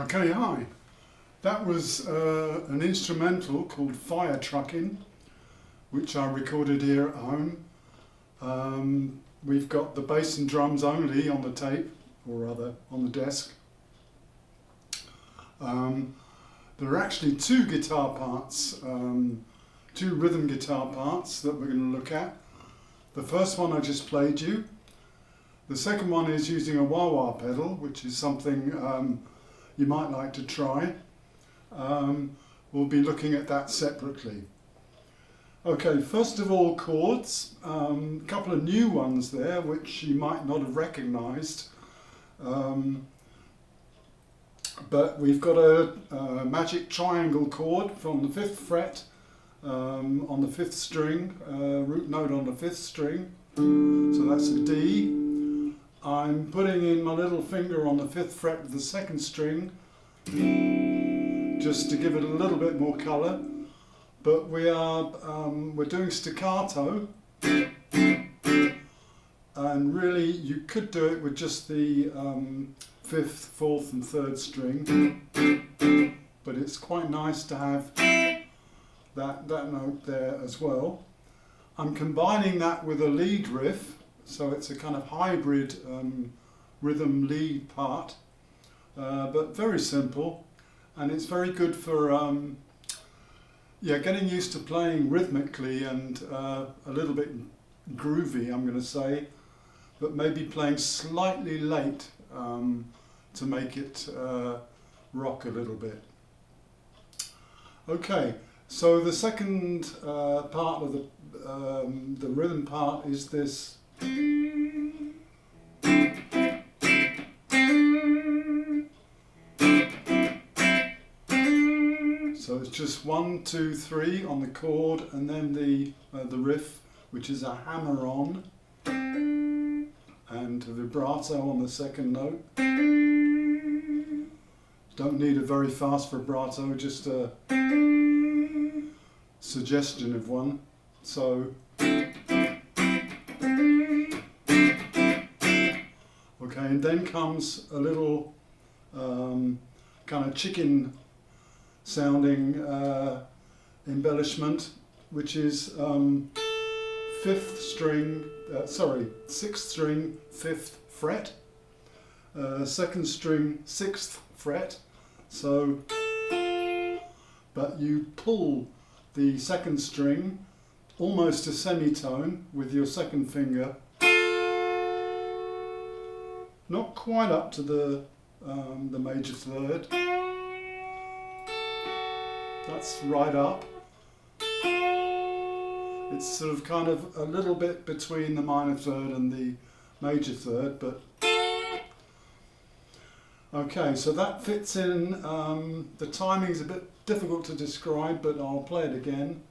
Okay, hi. That was an instrumental called Firetruckin, which I recorded here at home. We've got the bass and drums only on the tape, or rather on the desk. There are actually two guitar parts, two rhythm guitar parts that we're going to look at. The first one I just played you. The second one is using a wah-wah pedal, which is something you might like to try. We'll be looking at that separately. Okay, first of all, chords. A couple of new ones there, which you might not have recognised. But we've got a magic triangle chord from the 5th fret on the 5th string, root note on the 5th string. So that's a D. I'm putting in my little finger on the 5th fret of the 2nd string just to give it a little bit more colour. But we're doing staccato, and really you could do it with just the 5th, 4th and 3rd string, but it's quite nice to have that note there as well. I'm combining that with a lead riff, so it's a kind of hybrid rhythm lead part, but very simple, and it's very good for getting used to playing rhythmically and a little bit groovy, I'm going to say, but maybe playing slightly late to make it rock a little bit. Okay, so the second part of the rhythm part is this. So it's just 1, 2, 3 on the chord, and then the riff, which is a hammer-on, and a vibrato on the 2nd note. Don't need a very fast vibrato, just a suggestion of one. So, okay, and then comes a little kind of chicken sounding embellishment, which is 6th string, 5th fret, 2nd string, 6th fret. So, but you pull the 2nd string almost a semitone with your 2nd finger, not quite up to the major 3rd. That's right up. It's sort of kind of a little bit between the minor 3rd and the major 3rd, but okay, so that fits in. The timing's a bit difficult to describe, but I'll play it again.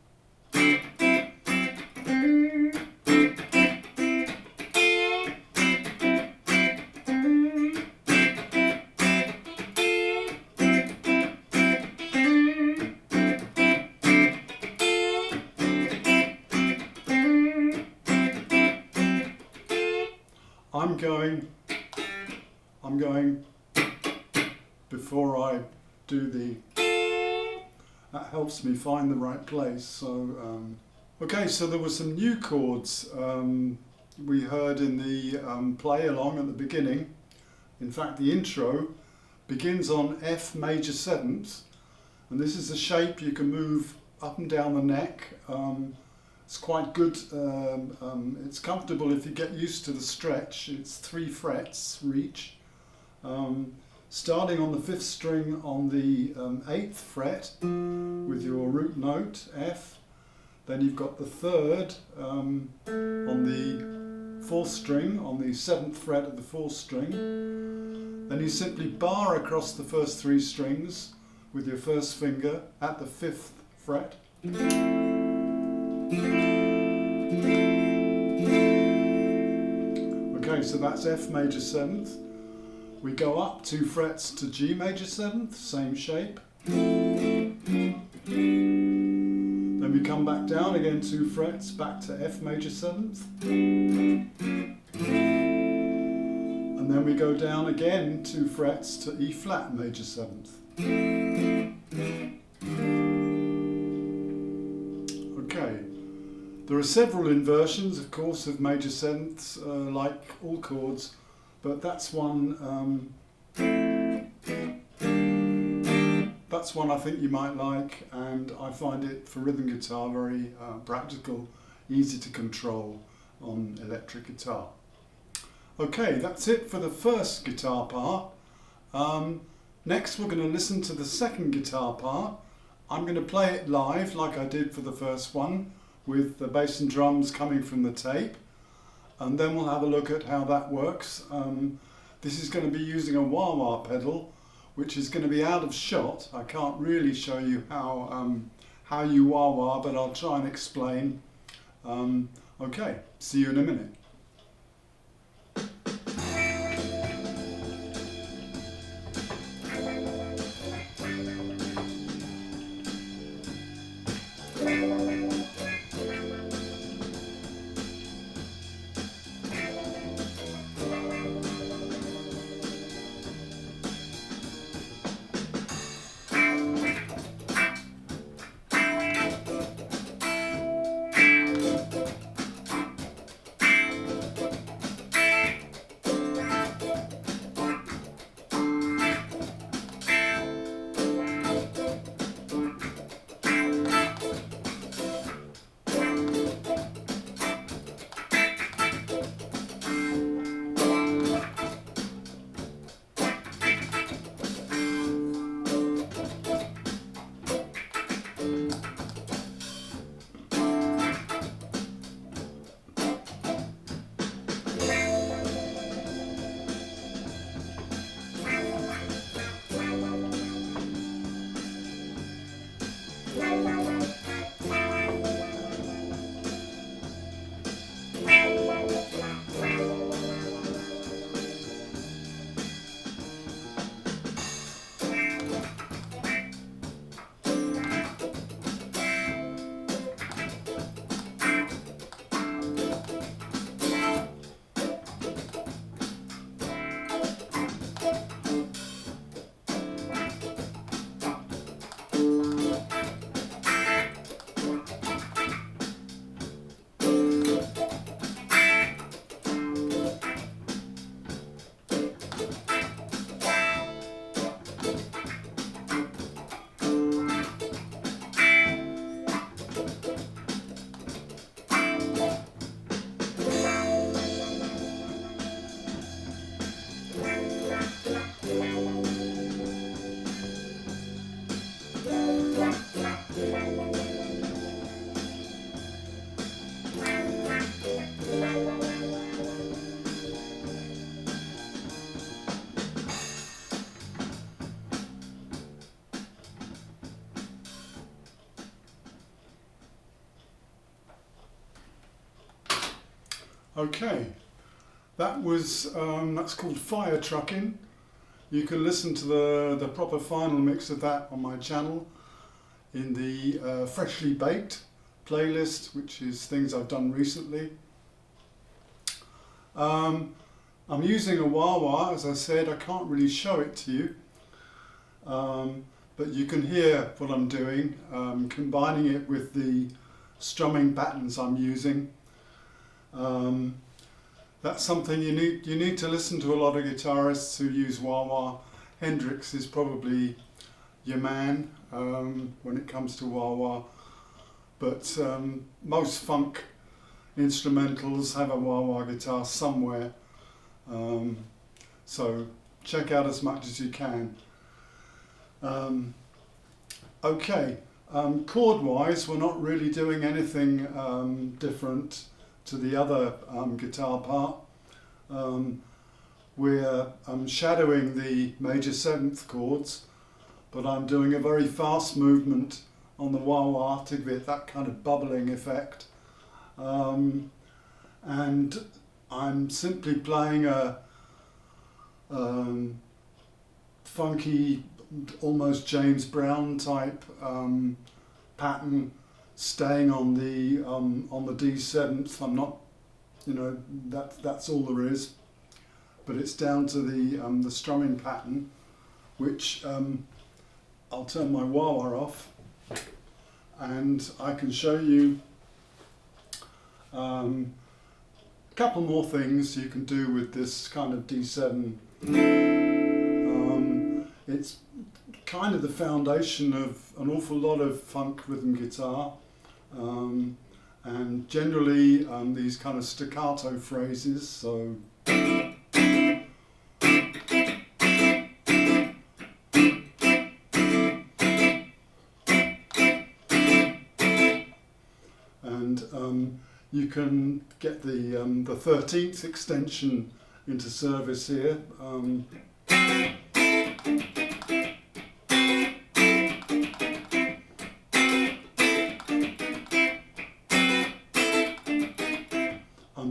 I'm going before I do that helps me find the right place. So, okay, so there were some new chords we heard in the play-along at the beginning. In fact, the intro begins on F major 7th, and this is a shape you can move up and down the neck. It's quite good, it's comfortable if you get used to the stretch. It's 3 frets reach. Starting on the 5th string on the 8th fret with your root note, F. Then you've got the 3rd on the 4th string, on the 7th fret of the 4th string. Then you simply bar across the first 3 strings with your 1st finger at the 5th fret. Okay, so that's F major 7th. We go up 2 frets to G major 7th, same shape. Then we come back down again 2 frets, back to F major 7th. And and then we go down again 2 frets to E flat major 7th. Okay, there are several inversions, of course, of major 7ths, like all chords, but that's one. That's one I think you might like, and I find it for rhythm guitar very practical, easy to control on electric guitar. Okay, that's it for the first guitar part. Next we're going to listen to the second guitar part. I'm going to play it live like I did for the first one, with the bass and drums coming from the tape, and then we'll have a look at how that works. This is going to be using a wah-wah pedal, which is going to be out of shot. I can't really show you how you wah-wah, but I'll try and explain. Okay, see you in a minute. Okay, that was that's called Firetruckin. You can listen to the proper final mix of that on my channel in the Freshly Baked playlist, which is things I've done recently. I'm using a wah-wah, as I said. I can't really show it to you, but you can hear what I'm doing, combining it with the strumming patterns I'm using. That's something you need to listen to a lot of guitarists who use wah-wah. Hendrix is probably your man when it comes to wah-wah, but most funk instrumentals have a wah-wah guitar somewhere, so check out as much as you can. Okay, chord-wise we're not really doing anything different to the other guitar part. We're shadowing the major 7th chords, but I'm doing a very fast movement on the wah-wah to give it that kind of bubbling effect. And I'm simply playing a funky, almost James Brown type pattern, staying on the D7th. I'm not, that's all there is. but it's down to the strumming pattern, which I'll turn my wah-wah off, and I can show you a couple more things you can do with this kind of D7. It's kind of the foundation of an awful lot of funk rhythm guitar, and generally these kind of staccato phrases, so and you can get the 13th extension into service here. I'm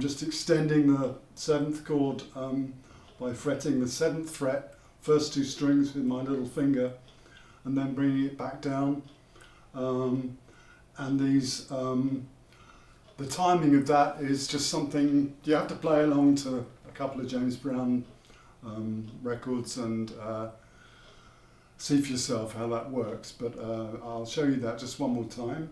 just extending the 7th chord by fretting the 7th fret, first 2 strings with my little finger, and then bringing it back down. And these, the timing of that is just something you have to play along to a couple of James Brown records and see for yourself how that works. But I'll show you that just one more time.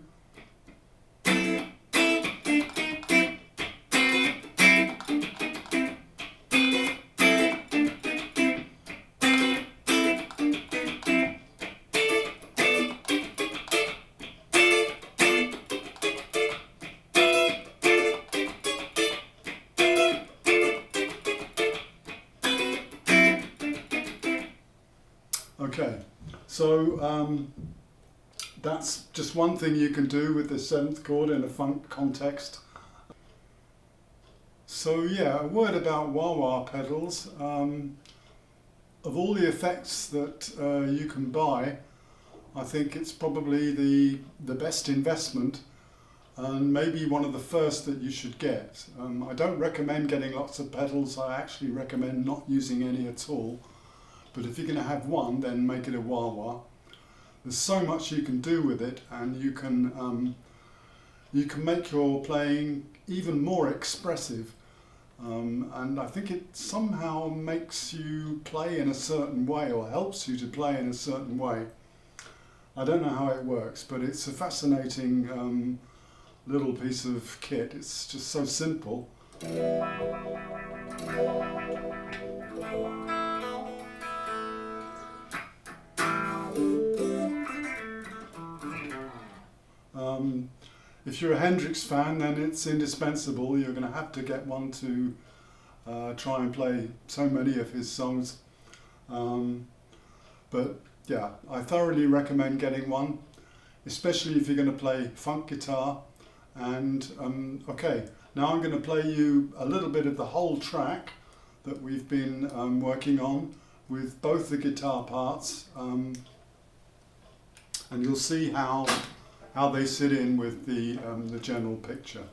Okay, so that's just one thing you can do with the 7th chord in a funk context. So yeah, a word about wah-wah pedals. Of all the effects that you can buy, I think it's probably the best investment, and maybe one of the first that you should get. I don't recommend getting lots of pedals. I actually recommend not using any at all. But if you're going to have one, then make it a wah-wah. There's so much you can do with it, and you can make your playing even more expressive. And I think it somehow makes you play in a certain way, or helps you to play in a certain way. I don't know how it works, but it's a fascinating little piece of kit. It's just so simple. If you're a Hendrix fan, then it's indispensable. You're going to have to get one to try and play so many of his songs. But yeah, I thoroughly recommend getting one, especially if you're going to play funk guitar. And okay, now I'm going to play you a little bit of the whole track that we've been working on with both the guitar parts, and you'll see how they sit in with the general picture.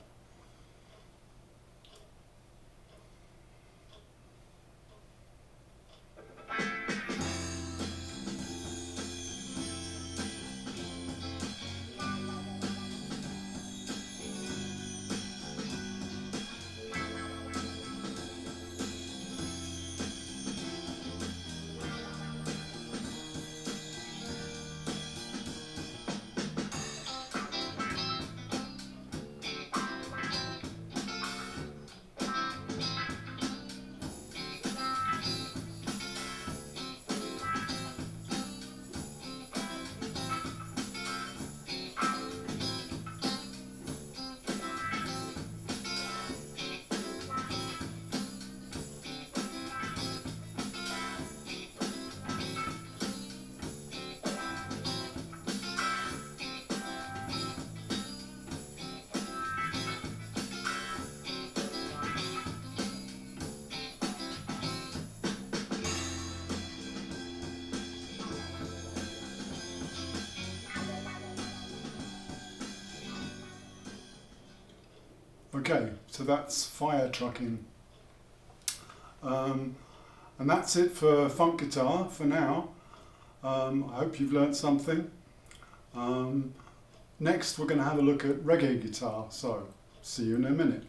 Okay, so that's Firetruckin. And that's it for funk guitar for now. I hope you've learnt something. Next we're going to have a look at reggae guitar, so see you in a minute.